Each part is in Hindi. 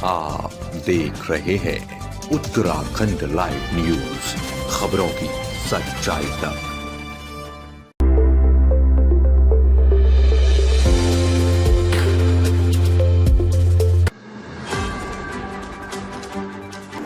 आप देख रहे हैं उत्तराखंड लाइव न्यूज, खबरों की सच्चाई तक।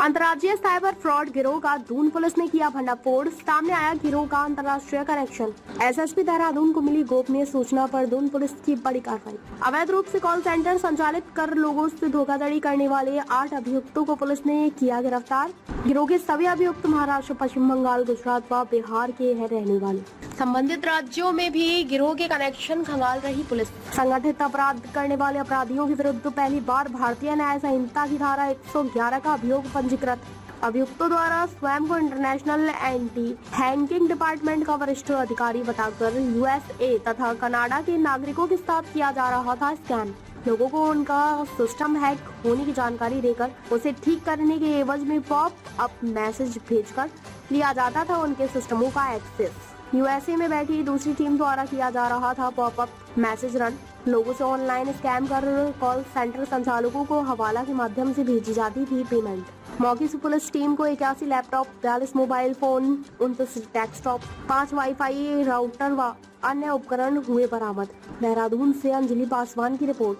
अंतर्राज्यीय साइबर फ्रॉड गिरोह का दून पुलिस ने किया भंडाफोड़। सामने आया गिरोह का अंतर्राष्ट्रीय कनेक्शन। एसएसपी देहरादून को मिली गोपनीय सूचना पर दून पुलिस की बड़ी कार्रवाई। अवैध रूप से कॉल सेंटर संचालित कर लोगों से धोखाधड़ी करने वाले 8 अभियुक्तों को पुलिस ने किया गिरफ्तार। गिरोह के सभी अभियुक्त महाराष्ट्र, पश्चिम बंगाल, गुजरात व बिहार के हैं रहने वाले। संबंधित राज्यों में भी गिरोह के कनेक्शन खंगाल रही पुलिस। संगठित अपराध करने वाले अपराधियों के विरुद्ध पहली बार भारतीय न्याय संहिता की धारा 111 का अभियोग पंजीकृत। अभियुक्तों द्वारा स्वयं को इंटरनेशनल एंटी हैकिंग डिपार्टमेंट का वरिष्ठ अधिकारी बताकर यूएसए तथा कनाडा के नागरिकों के साथ किया जा रहा था स्कैम। लोगों को उनका सिस्टम हैक होने की जानकारी देकर उसे ठीक करने के एवज में पॉप अप मैसेज भेजकर लिया जाता था उनके सिस्टमों का एक्सेस। यूएसए में बैठी दूसरी टीम द्वारा किया जा रहा था पॉप अप मैसेज रन। लोगों से ऑनलाइन स्कैम कर कॉल सेंटर संचालकों को हवाला के माध्यम से भेजी जाती थी पेमेंट। मौके से पुलिस टीम को 81 laptop, 42 mobile phone, 29 desktop, 5 wifi router व अन्य उपकरण हुए बरामद। देहरादून से अंजलि पासवान की रिपोर्ट।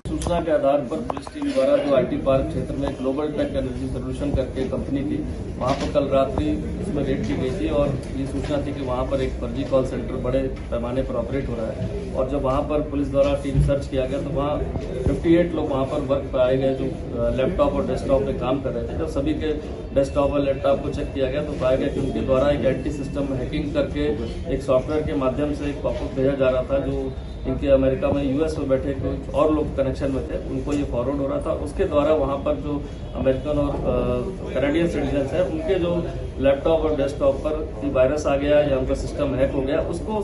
सूचना के आधार पर पुलिस टीम द्वारा जो आईटी पार्क क्षेत्र में ग्लोबल टेक एनर्जी सोल्यूशन करके कंपनी थी, वहां पर कल रात्रि उसमें रेड की गई थी और ये सूचना थी कि वहां पर एक फर्जी कॉल सेंटर बड़े पैमाने पर ऑपरेट हो रहा है। और जब वहां पर पुलिस द्वारा टीम सर्च किया गया तो वहां 58 लोग वहां पर वर्क पाए गए जो लैपटॉप और डेस्कटॉप पे काम कर रहे थे। जब सभी के डेस्कटॉप और लैपटॉप को चेक किया गया तो पाया गया कि उनके द्वारा एक एंटी सिस्टम हैकिंग करके एक सॉफ्टवेयर के माध्यम से एक पॉपअप भेजा जा रहा था जो इनके अमेरिका में यूएस में बैठे कुछ और लोग कनेक्शन में थे, उनको ये फॉरवर्ड हो रहा था। उसके द्वारा वहां पर जो अमेरिकन और कैनेडियन सिटीजन है उनके जो लैपटॉप और डेस्कटॉप पर वायरस आ गया या उनका सिस्टम हैक हो गया, उसको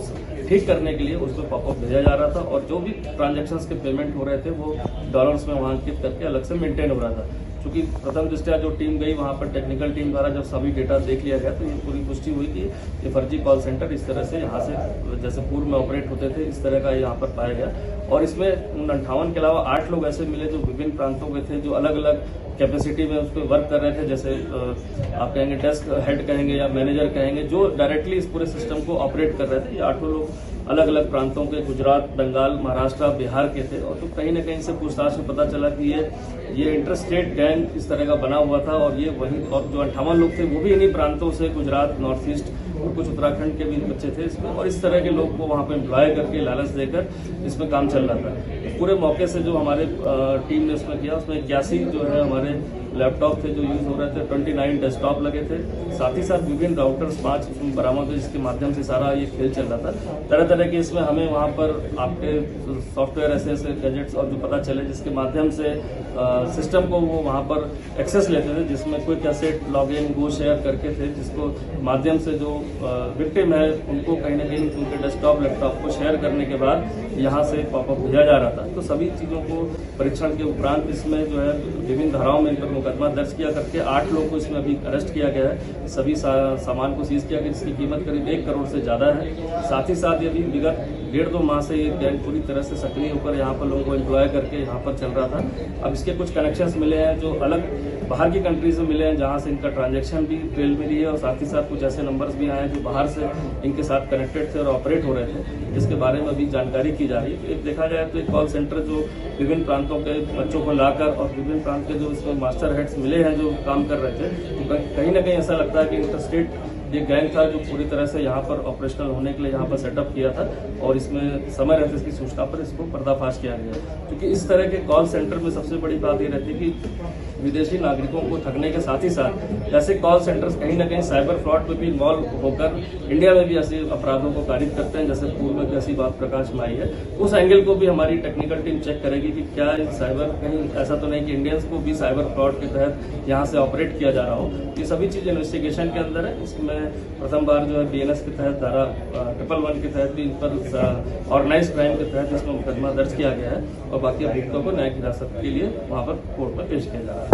ठीक करने के लिए उसको पॉपअप भेजा जा रहा था। और जो भी ट्रांजेक्शंस के पेमेंट हो रहे थे वो डॉलर्स में वहां अंकित करके अलग से मेंटेन हो रहा था। क्योंकि प्रथम दृष्टया जो टीम गई वहां पर टेक्निकल टीम द्वारा जब सभी डेटा देख लिया गया तो ये पूरी पुष्टि हुई कि ये फर्जी कॉल सेंटर इस तरह से यहाँ से जैसे पूर्व में ऑपरेट होते थे इस तरह का यहाँ पर पाया गया। और इसमें 58 के अलावा 8 लोग ऐसे मिले जो विभिन्न प्रांतों के थे, जो अलग अलग कैपेसिटी में उस पर वर्क कर रहे थे। जैसे आप कहेंगे डेस्क हेड कहेंगे या मैनेजर कहेंगे, जो डायरेक्टली इस पूरे सिस्टम को ऑपरेट कर रहे थे। ये 8 लोग अलग अलग प्रांतों के, गुजरात, बंगाल, महाराष्ट्र, बिहार के थे। और तो कहीं ना कहीं से पूछताछ में पता चला कि ये इंटरस्टेट गैंग इस तरह का बना हुआ था। और ये वही, और जो 58 लोग थे वो भी इन्हीं प्रांतों से, गुजरात, नॉर्थ ईस्ट और कुछ उत्तराखंड के भी बच्चे थे इसमें। और इस तरह के लोग को वहां पर एम्प्लॉय करके लालच देकर इसमें काम चल रहा था। पूरे मौके से जो हमारे टीम ने इसमें किया उसमें 81 जो है हमारे लैपटॉप थे जो यूज हो रहे थे, 29 डेस्कटॉप लगे थे, साथ ही साथ विभिन्न राउटर्स 5 बरामद हुए जिसके माध्यम से सारा ये खेल चल रहा था। तरह तरह के इसमें हमें वहां पर आपके सॉफ्टवेयर ऐसे गैजेट्स और जो पता चले जिसके माध्यम से सिस्टम को वो वहां पर एक्सेस लेते थे, जिसमें कोई कैसेट लॉगिन गो शेयर करके थे, जिसको माध्यम से जो विक्टिम है उनको कहीं ना कहीं उनके डेस्कटॉप लैपटॉप को शेयर करने के बाद यहाँ से पॉपअप भेजा जा रहा था। तो सभी चीजों को परीक्षण के उपरांत इसमें जो है विभिन्न धाराओं में इन पर मुकदमा दर्ज किया करके 8 लोगों को इसमें अभी अरेस्ट किया गया है। सभी सामान को सीज किया गया जिसकी कीमत करीब 1 करोड़ से ज्यादा है। साथ ही साथ ये भी विगत 1.5-2 माह से ये गैंग पूरी तरह से सक्रिय होकर यहाँ पर लोगों को एम्प्लॉय करके यहाँ पर चल रहा था। अब इसके कुछ कनेक्शंस मिले हैं जो अलग बाहर की कंट्रीज में मिले हैं जहाँ से इनका ट्रांजैक्शन भी ट्रेल में रही है। और साथ ही साथ कुछ ऐसे नंबर्स भी आए हैं जो बाहर से इनके साथ कनेक्टेड थे और ऑपरेट हो रहे थे, जिसके बारे में अभी जानकारी की जा रही है। एक देखा जाए तो एक कॉल सेंटर जो विभिन्न प्रांतों के बच्चों को लाकर और विभिन्न प्रांत के जो इसमें मास्टर हेड्स मिले हैं जो काम कर रहे थे, तो कहीं ना कहीं ऐसा लगता है कि इंटरस्टेट ये गैंग था जो पूरी तरह से यहाँ पर ऑपरेशनल होने के लिए यहाँ पर सेटअप किया था। और इसमें समय रहते इसकी सूचना पर इसको पर्दाफाश किया गया। क्योंकि इस तरह के कॉल सेंटर में सबसे बड़ी बात ये रहती है कि विदेशी नागरिकों को ठगने के साथ ही साथ ऐसे कॉल सेंटर्स कहीं ना कहीं साइबर फ्रॉड में भी इन्वॉल्व होकर इंडिया में भी ऐसे अपराधों को कारित करते हैं, जैसे पूर्व में ऐसी बात प्रकाश में आई है। उस एंगल को भी हमारी टेक्निकल टीम चेक करेगी कि क्या साइबर कहीं ऐसा तो नहीं कि इंडियंस को भी साइबर फ्रॉड के तहत यहाँ से ऑपरेट किया जा रहा हो। ये सभी चीज इन्वेस्टिगेशन के अंदर है। इसमें प्रथम बार जो है BNS के तहत धारा 111 के तहत भी इन पर ऑर्गेनाइज क्राइम के तहत इसमें मुकदमा दर्ज किया गया है। और बाकी अभियुक्तों को न्यायिक हिरासत के लिए वहाँ पर कोर्ट में पेश किया जा रहा है।